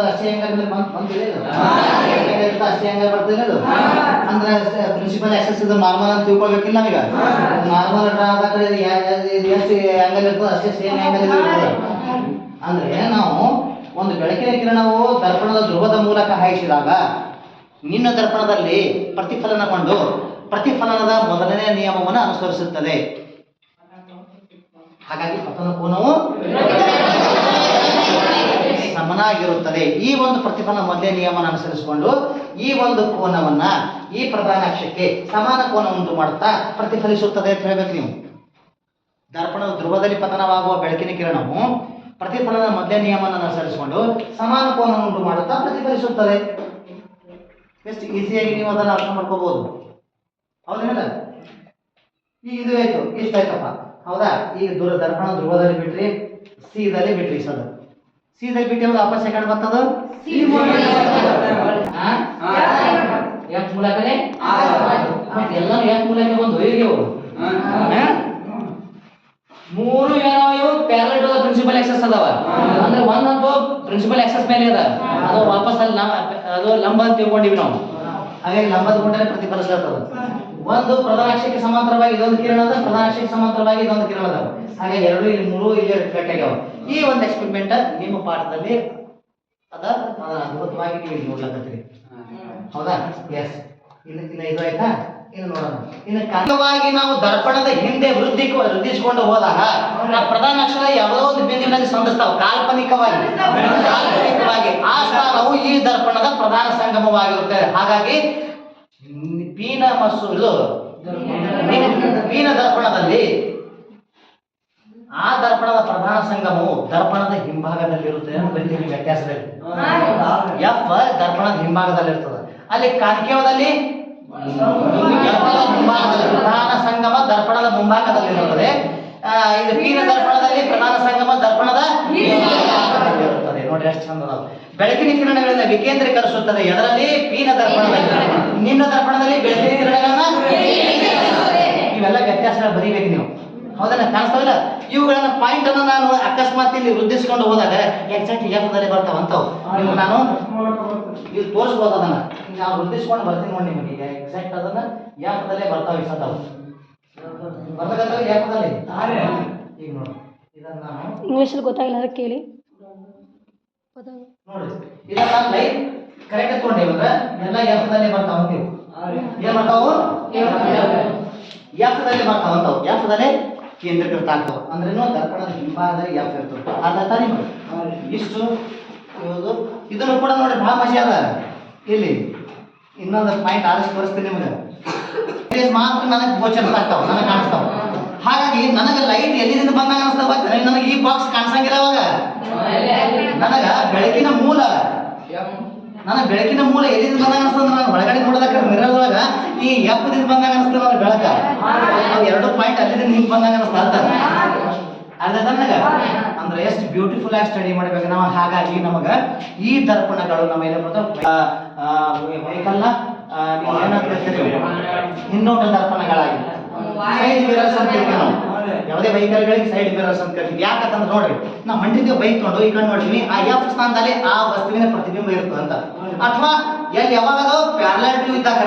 ಅಷ್ಟೇ ಹೆಂಗಾದ್ರೆ ಬಂದಿದೆ ಅಷ್ಟೇ ಹೆಂಗ ಬರ್ತಿಲ್ಲ ಅಂದ್ರೆ ಪ್ರಿನ್ಸಿಪಲ್ ಆಕ್ಸೆಸ್ ಇದು ನಾರ್ಮಲ್ ಅಂತ ತಿಳ್ಕೊಳ್ಬೇಕಿಲ್ಲ ನಾವೀಗ ನಾರ್ಮಲ್ ಎಷ್ಟು ಆಂಗಲ್ ಇರ್ತದೆ ಅಷ್ಟೇ ಸೇಮ್ ಆಂಗಲ್ ಇರ್ತದೆ ಅಂದ್ರೆ ನಾವು ಒಂದು ಬೆಳಕಿನ ಕಿರಣವು ದರ್ಪಣದ ಧ್ರುವದ ಮೂಲಕ ಹಾಯಿಸಿದಾಗ ನಿನ್ನ ದರ್ಪಣದಲ್ಲಿ ಪ್ರತಿಫಲನಗೊಂಡು ಪ್ರತಿಫಲನದ ಮೊದಲನೇ ನಿಯಮವನ್ನು ಅನುಸರಿಸುತ್ತದೆ. ಹಾಗಾಗಿ ಪತನ ಕೋನವು ಸಮನಾಗಿರುತ್ತದೆ. ಈ ಒಂದು ಪ್ರತಿಫಲನ ಮೊದಲೇ ನಿಯಮವನ್ನು ಅನುಸರಿಸಿಕೊಂಡು ಈ ಒಂದು ಕೋನವನ್ನ ಈ ಪ್ರಧಾನ ಅಕ್ಷಕ್ಕೆ ಸಮಾನ ಕೋನ ಉಂಟು ಮಾಡುತ್ತಾ ಪ್ರತಿಫಲಿಸುತ್ತದೆ ಅಂತ ಹೇಳ್ಬೇಕು ನೀವು. ದರ್ಪಣದ ಧ್ರುವದಲ್ಲಿ ಪತನವಾಗುವ ಬೆಳಕಿನ ಕಿರಣವು ಪ್ರತಿಫಲನ ಮೊದಲೇ ನಿಯಮವನ್ನು ಅನುಸರಿಸಿಕೊಂಡು ಸಮಾನ ಕೋನ ಉಂಟು ಮಾಡುತ್ತಾ ಪ್ರತಿಫಲಿಸುತ್ತದೆ. ಎಷ್ಟು ಈಸಿಯಾಗಿ ನೀವು ಅದನ್ನು ಅರ್ಥ ಮಾಡ್ಕೋಬಹುದು. ಹೌದೇನಲ್ಲ? ಈಗ ಇದು ಆಯ್ತು, ಇಷ್ಟ ಆಯ್ತಪ್ಪ, ಹೌದಾ? ಈಗ ದರ್ಪಣ ಧ್ರುವದಲ್ಲಿ ಬಿಟ್ರಿ, ಸಿದಲ್ಲಿ ಬಿಟ್ರಿ, ಸದ ಸಿದಲ್ಲಿ ಬಿಟ್ಟು ವಾಪಸ್ ಸೆಕೆಂಡ್ ಬರ್ತದ ಎಷ್ಟು ಮೂಲಕನೇ ಎಲ್ಲರೂ ಎಷ್ಟು ಮೂಲಕ ಬಂದು ಹೇಗೆ ಮೂರು ಏನೋ ಇವು ಪ್ಯಾರಲಲ್ ಟು ಪ್ರಿನ್ಸಿಪಲ್ ಆಕ್ಸೆಸ್ ಅದಾವ. ಅಂದ್ರೆ ಒಂದಂತೂ ಪ್ರಿನ್ಸಿಪಲ್ ಆಕ್ಸೆಸ್ ಮೇಲೆ ಅದ, ಅದು ವಾಪಸ್ ಅಲ್ಲಿ ಅದು ಲಂಬ ಅಂತ ತಿಳ್ಕೊಂಡಿವಿ ನಾವು. ಹಾಗಾಗಿ ಲಂಬ ತಗೊಂಡ್ರೆ ಪ್ರತಿಫಲಿಸ್ತದ. ಒಂದು ಪ್ರಧಾನ ಅಕ್ಷಕ್ಕೆ ಸಮಾಂತರವಾಗಿ ಇದೊಂದು ಕಿರಣ ಅದ, ಪ್ರಧಾನ ಅಕ್ಷಕ್ಕೆ ಸಮಾಂತರವಾಗಿ ಇದೊಂದು ಕಿರಣ ಅದಾವ. ಹಾಗಾಗಿ ಎರಡು ಇಲ್ಲಿ ಮೂರು ಇಲ್ಲಿ ರಿಫ್ಲೆಕ್ಟ್ ಆಗ್ಯಾವ. ಈ ಒಂದು ಎಕ್ಸ್ಪೆರಿಮೆಂಟ್ ನಿಮ್ಮ ಪಾಠದಲ್ಲಿ ಅದ ಅದ್ಭುತವಾಗಿ ನೀವು ನೋಡ್ಲಕತ್ತೀರಿ, ಹೌದಾ? ಎಸ್. ಇನ್ನು ಇದು ಆಯ್ತಾ? ಇನ್ನು ನೋಡೋಣ. ಇನ್ನು ಕಾರಣವಾಗಿ ನಾವು ದರ್ಪಣದ ಹಿಂದೆ ವೃದ್ಧಿಸಿಕೊಂಡು ಹೋದಾಗ ಪ್ರಧಾನ ಅಕ್ಷರ ಯಾವುದೋ ಒಂದು ಬಿಂದುವಿನಲ್ಲಿ ಸಂಧಿಸ್ತಾವ ಕಾಲ್ಪನಿಕವಾಗಿ. ಆ ಸ್ಥಾನವು ಈ ದರ್ಪಣದ ಪ್ರಧಾನ ಸಂಗಮವಾಗಿರುತ್ತದೆ. ಹಾಗಾಗಿ ಪೀನ ದರ್ಪಣದಲ್ಲಿ ಆ ದರ್ಪಣದ ಪ್ರಧಾನ ಸಂಗಮವು ದರ್ಪಣದ ಹಿಂಭಾಗದಲ್ಲಿರುತ್ತದೆ ಅಂತ ಬರೀತೀವಿ ವ್ಯತ್ಯಾಸದಲ್ಲಿ. ಎಫ್ ದರ್ಪಣದ ಹಿಂಭಾಗದಲ್ಲಿರ್ತದೆ, ಅಲ್ಲಿ ಕಾಂಕೇಯದಲ್ಲಿ ಪ್ರಧಾನ ಸಂಗಮ ದರ್ಪಣದ ಮುಂಭಾಗದಲ್ಲಿರುತ್ತದೆ. ಇದು ಪೀನ ದರ್ಪಣದಲ್ಲಿ ಪ್ರಧಾನ ಸಂಗಮ ದರ್ಪಣದ ಇರುತ್ತದೆ. ನೋಡಿ ಎಷ್ಟು ಚಂದ ಅದಾವ. ಬೆಳಕಿನ ಕಿರಣಗಳಿಂದ ವಿಕೇಂದ್ರೀಕರಿಸುತ್ತದೆ. ಎದರಲ್ಲಿ? ಪೀನ ದರ್ಪಣದಲ್ಲಿ. ನಿನ್ನ ದರ್ಪಣದಲ್ಲಿ ಬೆಳಕಿನ ಕಿರಣಗಳನ್ನ ಇವೆಲ್ಲ ವ್ಯತ್ಯಾಸಗಳು ಬರೀಬೇಕು ನೀವು, ಹೌದಾ? ಕಾಣಿಸ್ತಾವಿಲ್ಲ? ಇವುಗಳನ್ನ ಪಾಯಿಂಟ್ ಅನ್ನು ನಾನು ಅಕಸ್ಮಾತ್ ಇಲ್ಲಿ ವೃದ್ಧಿಸಿಕೊಂಡು ಹೋದಾಗ ಎಕ್ಸಾಕ್ಟ್ ಎಫ್ ದಲ್ಲಿ ಬರ್ತಾವಂತವು. ನಿಮ್ಗೆ ನಾನು ಇದು ತೋರಿಸ್ಬೋದು, ಅದನ್ನ ನಾವು ವೃದ್ಧಿಸ್ಕೊಂಡು ಬರ್ತೀನಿ ನೋಡಿ ನಿಮಗೆ. ಈಗ ಎಕ್ಸಾಕ್ಟ್ ಅದನ್ನ ಎಫ್ ದಲ್ಲೇ ಬರ್ತಾವ ಇಸತಾವು ಬರ್ತಕ್ಕಂಥ ಎಫ್ ದಲ್ಲಿ. ಈಗ ನೋಡಿ ಇದನ್ನ ನಾನು ಇಂಗ್ಲಿಷ್ ಗೊತ್ತಾಗಿಲ್ಲ ಕೇಳಿ ನೋಡಿ, ಇದನ್ನ ನಾನು ಲೈನ್ ಕರೆಕ್ಟ್ ತಗೊಂಡಿವಂದ್ರೆ ಎಲ್ಲ ಎಫ್ ದಲ್ಲಿ ಬರ್ತಾವ ಅಂತೀವಿ. ಏನ್ ಬರ್ತಾವು? ಎಫ್ ದಲ್ಲಿ ಬರ್ತಾವಂತವು. ಎಫ್ ದಲ್ಲಿ ಕೇಂದ್ರೀಕೃತ ಆಗ್ತಾವ. ಅಂದ್ರೇನು? ದರ್ಪಣದ ಹಿಂಭಾಗದಲ್ಲಿ ಎಫ್ ಇರ್ತದೆ. ಅರ್ಥ ನಿಮ್ಗೆ ಇಷ್ಟು ಇದನ್ನು ಕೂಡ ನೋಡಿ ಬಹಳ ಮಜಾ ಅದ. ಇಲ್ಲಿ ಇನ್ನೊಂದು ಪಾಯಿಂಟ್ ಆರಿಸಿ ತೋರಿಸ್ತೀನಿ ನಿಮ್ಗೆ. ಮಾತ್ರ ನನಗೆ ಗೋಚರ ಆಗ್ತಾವ, ನನಗೆ ಕಾಣಿಸ್ತಾವ. ಹಾಗಾಗಿ ನನಗೆ ಲೈಟ್ ಎಲ್ಲಿಂದ ಬಂದಾಗ ಅನಿಸ್ತಾವ, ನನಗೆ ಈ ಬಾಕ್ಸ್ ಕಾಣಿಸಂಗಿಲ್ಲ. ಅವಾಗ ನನಗ ಬೆಳಕಿನ ಮೂಲ ಎಲ್ಲಿಂದ ಬಂದಾಗ ಅನಿಸ್ತದ, ನಾನು ಒಳಗಡೆ ನೋಡೋದಕ್ಕೆ ಮಿರರ್ ಒಳಗ ಈ ಎಫ್ ದಿಂದ ಬಂದಾಗ ಅನಿಸ್ತದೆ ನನಗೆ ಬೆಳಕ. ಎರಡು ಪಾಯಿಂಟ್ ಅಲ್ಲಿಂದ ಹಿಂಗೆ ಬಂದಾಗ ಅನಿಸ್ತಾ ಅರ್ಧ ನನಗ. ಅಂದ್ರೆ ಎಷ್ಟು ಬ್ಯೂಟಿಫುಲ್ ಆಗಿ ಸ್ಟಡಿ ಮಾಡ್ಬೇಕು ನಾವು. ಹಾಗಾಗಿ ನಮಗ ಈ ದರ್ಪಣಗಳು ನಮ್ಮ ಏನು ವೆಹಿಕಲ್ನ ನೀವು ಏನಂತ ಹೇಳ್ತೀರಿ, ಹಿನ್ನೋಟ ದರ್ಪಣಗಳಾಗಿ ಸೈಡ್ ಮಿರರ್ಸ್ ಅಂತ ಹೇಳ್ತೀವಿ ನಾವು. ಯಾವುದೇ ವೆಹಿಕಲ್ಗಳಿಗೆ ಸೈಡ್ ಮಿರರ್ಸ್ ಅಂತ ಕರಿತೀವಿ. ಯಾಕಂತಂದ್ರೆ ನೋಡ್ರಿ, ನಾವು ಮಂಡಿಗೆ ಬೈಕ್ ತೊಗೊಂಡು ಈ ಕಡೆ ನೋಡ್ತೀವಿ, ಆ ಎಫ್ ಸ್ಥಾನದಲ್ಲಿ ಆ ವಸ್ತುವಿನ ಪ್ರತಿಬಿಂಬ ಇರ್ತದೆ ಅಂತ. ಅಥವಾ ಎಲ್ಲಿ ಯಾವಾಗ ಪ್ಯಾರಲಲ್ ಟು ಇದ್ದಾಗ